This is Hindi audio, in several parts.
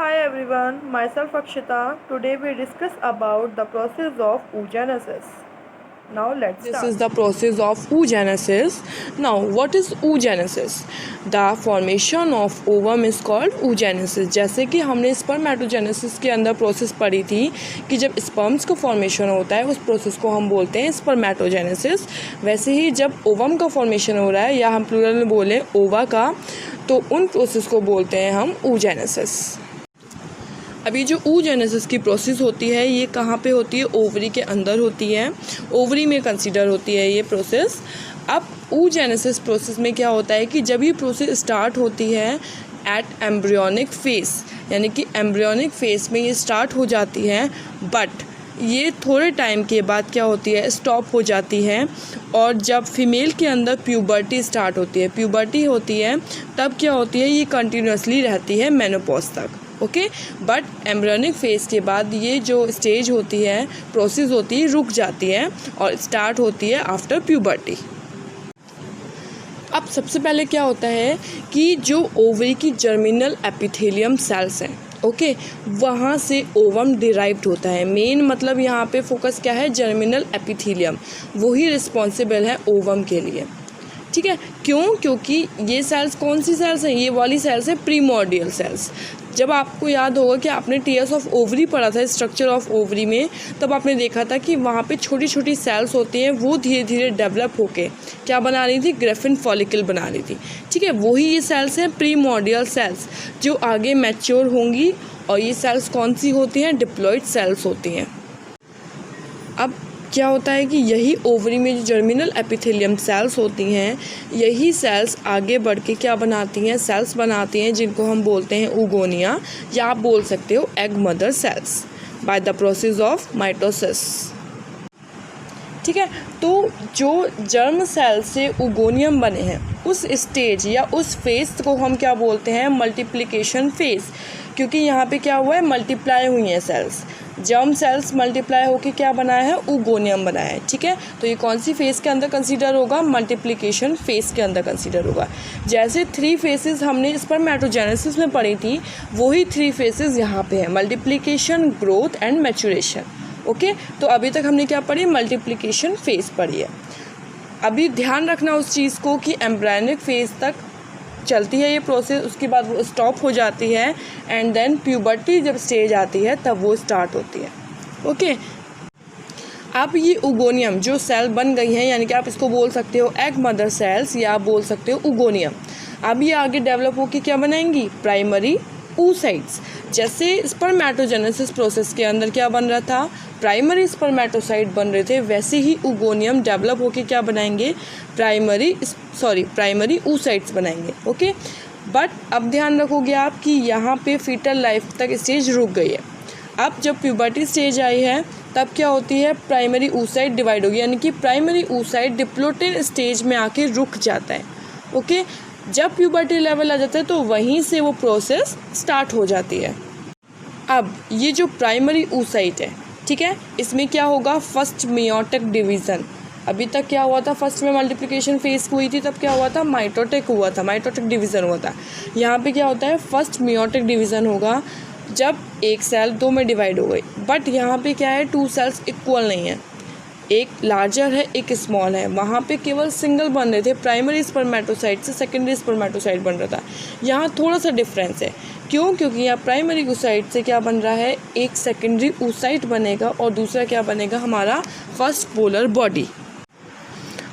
Hi everyone, myself Akshita. Today we discuss about the process of oogenesis. Now let's This start. is the process of oogenesis. Now, what is oogenesis? The formation of ovum is called oogenesis. जैसे कि हमने स्पर्मेटोजेनेसिस के अंदर प्रोसेस पढ़ी थी कि जब स्पर्म्स का फॉर्मेशन होता है उस प्रोसेस को हम बोलते हैं स्पर्मेटोजेनेसिस। वैसे ही जब ओवम का फॉर्मेशन हो रहा है या हम प्लूरल में बोलें ओवा का, तो उन प्रोसेस को बोलते हैं हम oogenesis। अभी जो oogenesis की प्रोसेस होती है ये कहाँ पे होती है? ओवरी के अंदर होती है, ओवरी में कंसीडर होती है ये प्रोसेस। अब oogenesis प्रोसेस में क्या होता है कि जब ये प्रोसेस स्टार्ट होती है एट एम्ब्रियोनिक फेस, यानी कि एम्ब्रियोनिक फेस में ये स्टार्ट हो जाती है, बट ये थोड़े टाइम के बाद क्या होती है? स्टॉप हो जाती है। और जब फीमेल के अंदर प्यूबर्टी स्टार्ट होती है, प्यूबर्टी होती है, तब क्या होती है? ये कंटिन्यूसली रहती है मेनोपॉज तक। ओके, बट एम्ब्रियोनिक फेज के बाद ये जो स्टेज होती है, प्रोसेस होती है, रुक जाती है और स्टार्ट होती है आफ्टर प्यूबर्टी। अब सबसे पहले क्या होता है कि जो ओवरी की जर्मिनल एपिथेलियम सेल्स हैं, ओके, वहाँ से ओवम डिराइव्ड होता है। मेन मतलब यहाँ पे फोकस क्या है? जर्मिनल एपिथेलियम, वही रिस्पॉन्सिबल है ओवम के लिए। ठीक है, क्यों? क्योंकि ये सेल्स कौन सी सेल्स हैं? ये वाली सेल्स हैं प्रीमोर्डियल सेल्स। जब आपको याद होगा कि आपने टीयर्स ऑफ ओवरी पढ़ा था, स्ट्रक्चर ऑफ ओवरी में, तब आपने देखा था कि वहाँ पे छोटी छोटी सेल्स होती हैं, वो धीरे धीरे डेवलप होके क्या बना रही थी? ग्रेफिन फॉलिकल बना रही थी। ठीक है, वही ये सेल्स हैं प्रीमोर्डियल सेल्स, जो आगे मैच्योर होंगी। और ये सेल्स कौन सी होती हैं? डिप्लॉइड सेल्स होती हैं। अब क्या होता है कि यही ओवरी में जो जर्मिनल एपिथेलियम सेल्स होती हैं, यही सेल्स आगे बढ़ के क्या बनाती हैं? सेल्स बनाती हैं, जिनको हम बोलते हैं oogonia, या आप बोल सकते हो egg mother cells, by the process of mitosis. ठीक है, तो जो जर्म सेल से oogoनियम बने हैं, उस स्टेज या उस फेज को हम क्या बोलते हैं? Multiplication phase. क्योंकि यहाँ पे क्या हुआ है? मल्टीप्लाई हुई हैं सेल्स, जर्म सेल्स मल्टीप्लाई होके क्या बनाया है? oogoनियम बनाया है। ठीक है, तो ये कौन सी फेज़ के अंदर कंसीडर होगा? मल्टीप्लिकेशन फेज़ के अंदर कंसीडर होगा। जैसे 3 फेसेस हमने स्पर्मेटोजेनेसिस में पढ़ी थी, वही 3 फेसेस यहाँ पे है, multiplication, growth and maturation. Okay, तो अभी तक हमने क्या पढ़ी? मल्टीप्लिकेशन फेज़ पढ़ी है। अभी ध्यान रखना उस चीज़ को कि एम्ब्रायनिक फेज़ तक चलती है ये प्रोसेस, उसके बाद वो स्टॉप हो जाती है, एंड देन प्यूबर्टी जब स्टेज आती है तब वो स्टार्ट होती है। ओके, अब ये oogoनियम जो सेल बन गई हैं, यानी कि आप इसको बोल सकते हो एग मदर सेल्स, या आप बोल सकते हो oogoनियम। अब ये आगे डेवलप होकर क्या बनाएंगी? Primary oocytes। जैसे स्पर्मेटोजेनेसिस प्रोसेस के अंदर क्या बन रहा था? प्राइमरी स्पर्मेटोसाइट बन रहे थे, वैसे ही oogoनियम डेवलप होके क्या बनाएंगे? प्राइमरी oocytes बनाएंगे। ओके, बट अब ध्यान रखोगे आप कि यहाँ पे फीटल लाइफ तक स्टेज रुक गई है। अब जब प्यूबर्टी स्टेज आई है, तब क्या होती है? प्राइमरी oocyte डिवाइड होगी, यानी कि प्राइमरी oocyte डिप्लोटेन स्टेज में आके रुक जाता है। ओके, जब प्यूबर्टी लेवल आ जाता है तो वहीं से वो प्रोसेस स्टार्ट हो जाती है। अब ये जो प्राइमरी oocyte है, ठीक है, इसमें क्या होगा? First meiotic division. अभी तक क्या हुआ था? फर्स्ट में मल्टीप्लिकेशन फेज हुई थी, तब क्या हुआ था? माइटोटिक हुआ था, माइटोटिक डिवीज़न हुआ था। यहाँ पे क्या होता है? फर्स्ट मेयोटिक डिवीज़न होगा जब एक सेल 2 में डिवाइड हो गई। बट यहाँ पे क्या है? 2 सेल्स इक्वल नहीं है, एक लार्जर है, एक स्मॉल है। वहाँ पे केवल सिंगल बन रहे थे, प्राइमरी स्पर्मेटोसाइट से सेकेंडरी स्पर्मेटोसाइट बन रहा था। यहाँ थोड़ा सा डिफरेंस है। क्यों? क्योंकि यहाँ प्राइमरी oocyte से क्या बन रहा है? एक सेकेंडरी oocyte बनेगा और दूसरा क्या बनेगा? हमारा फर्स्ट पोलर बॉडी।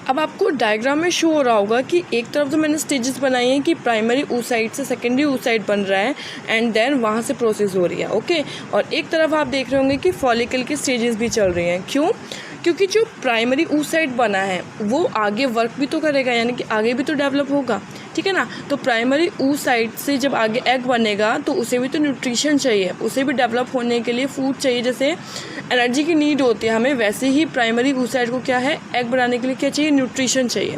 अब आपको डायग्राम में शो हो रहा होगा कि एक तरफ तो मैंने स्टेजेस बनाई हैं कि प्राइमरी oocyte से सेकेंडरी oocyte बन रहा है, एंड देन वहाँ से प्रोसेस हो रही है। ओके, और एक तरफ आप देख रहे होंगे कि फॉलिकल की स्टेजेस भी चल रही हैं। क्यों? क्योंकि जो प्राइमरी oocyte बना है वो आगे वर्क भी तो करेगा, यानी कि आगे भी तो डेवलप होगा। ठीक है ना, तो प्राइमरी oocyte से जब आगे एग बनेगा तो उसे भी तो न्यूट्रिशन चाहिए, उसे भी डेवलप होने के लिए फूड चाहिए। जैसे एनर्जी की नीड होती है हमें, वैसे ही प्राइमरी oocyte को क्या है? एग बनाने के लिए क्या चाहिए? न्यूट्रिशन चाहिए।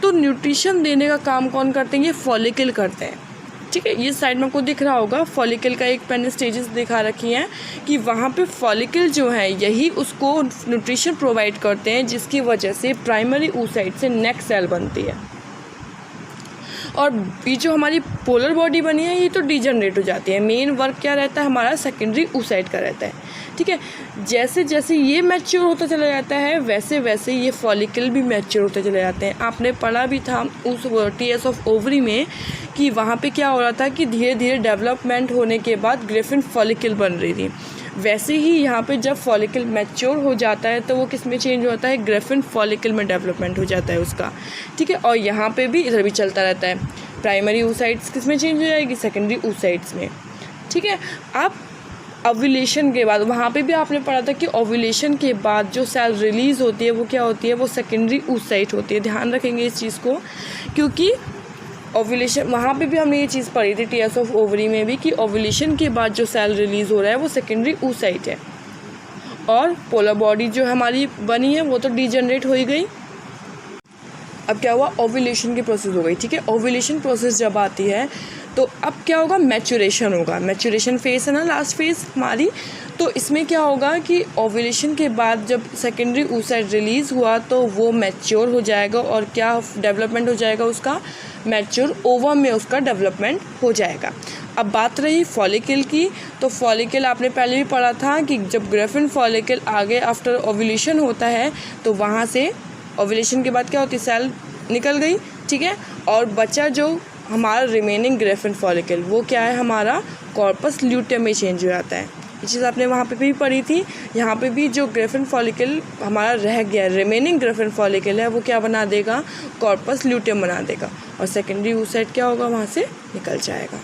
तो न्यूट्रिशन देने का काम कौन करते हैं? ये फॉलिकल करते हैं। ठीक है, ये साइड में आपको दिख रहा होगा फॉलिकल का एक मैंने स्टेजेस दिखा रखी हैं कि वहाँ पे फॉलिकल जो है यही उसको न्यूट्रिशन प्रोवाइड करते हैं, जिसकी वजह से प्राइमरी oocyte से नेक्स्ट सेल बनती है। और ये जो हमारी पोलर बॉडी बनी है ये तो डीजनरेट हो जाती है। मेन वर्क क्या रहता है हमारा सेकेंडरी oocyte का रहता है, ठीक है। जैसे जैसे ये मैच्योर होता चला जाता है वैसे वैसे ये फॉलिकल भी मैच्योर होते चले जाते हैं। आपने पढ़ा भी था उस टीएस ऑफ ओवरी में कि वहाँ पे क्या हो रहा था कि धीरे धीरे डेवलपमेंट होने के बाद ग्रिफिन फॉलिकल बन रही थी। वैसे ही यहाँ पे जब फॉलिकल मैच्योर हो जाता है तो वो किस में चेंज होता है, ग्रिफिन फॉलिकल में डेवलपमेंट हो जाता है उसका, ठीक है। और यहाँ पे भी इधर भी चलता रहता है। प्राइमरी oocytes किस में चेंज हो जाएगी, सेकेंडरी oocytes में, ठीक है। अब ओव्यूलेशन के बाद वहाँ पे भी आपने पढ़ा था कि ओव्यूलेशन के बाद जो सेल रिलीज़ होती है वो क्या होती है, वो सेकेंडरी oocyte होती है। ध्यान रखेंगे इस चीज़ को, क्योंकि ओव्यूलेशन वहाँ पे भी हमने ये चीज़ पढ़ी थी टीएस ऑफ ओवरी में भी कि ओव्यूलेशन के बाद जो सेल रिलीज़ हो रहा है वो सेकेंडरी oocyte है। और पोलर बॉडी जो हमारी बनी है वो तो डीजनरेट हो ही गई। अब क्या हुआ, ओव्यूलेशन की प्रोसेस हो गई, ठीक है। ओव्यूलेशन प्रोसेस जब आती है तो अब क्या होगा, मैच्योरेशन होगा। मैच्योरेशन फेज़ है ना लास्ट फेज़ हमारी, तो इसमें क्या होगा कि ओव्यूलेशन के बाद जब सेकेंडरी oocyte रिलीज़ हुआ तो वो मैच्योर हो जाएगा और क्या डेवलपमेंट हो जाएगा उसका, मैच्योर ओवम में उसका डेवलपमेंट हो जाएगा। अब बात रही फॉलिकल की, तो फॉलिकल आपने पहले भी पढ़ा था कि जब ग्रिफिन फॉलिकल आगे आफ्टर ओव्यूलेशन होता है तो वहाँ से ओव्यूलेशन के बाद क्या होती है, सेल निकल गई, ठीक है। और बचा जो हमारा रिमेनिंग ग्रिफिन फॉलिकल वो क्या है, हमारा कॉर्पस ल्यूटेम में चेंज हो जाता है। ये चीज़ आपने वहाँ पे भी पढ़ी थी। यहाँ पे भी जो ग्रिफिन फॉलिकल हमारा रह गया, रिमेनिंग ग्रिफिन फॉलिकल है, वो क्या बना देगा, कॉर्पस ल्यूटेम बना देगा और सेकेंडरी oocyte क्या होगा, वहाँ से निकल जाएगा।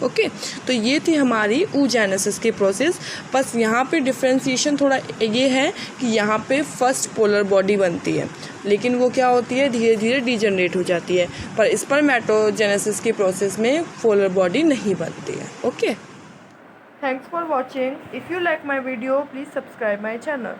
ओके, तो ये थी हमारी oogenesis की प्रोसेस। बस यहाँ पे डिफ्रेंशिएशन थोड़ा ये है कि यहाँ पे फर्स्ट पोलर बॉडी बनती है, लेकिन वो क्या होती है, धीरे धीरे डीजनरेट हो जाती है। पर स्पर्मेटोजेनेसिस की प्रोसेस में पोलर बॉडी नहीं बनती है। Okay, Thanks for watching. If you like my video, please subscribe my channel.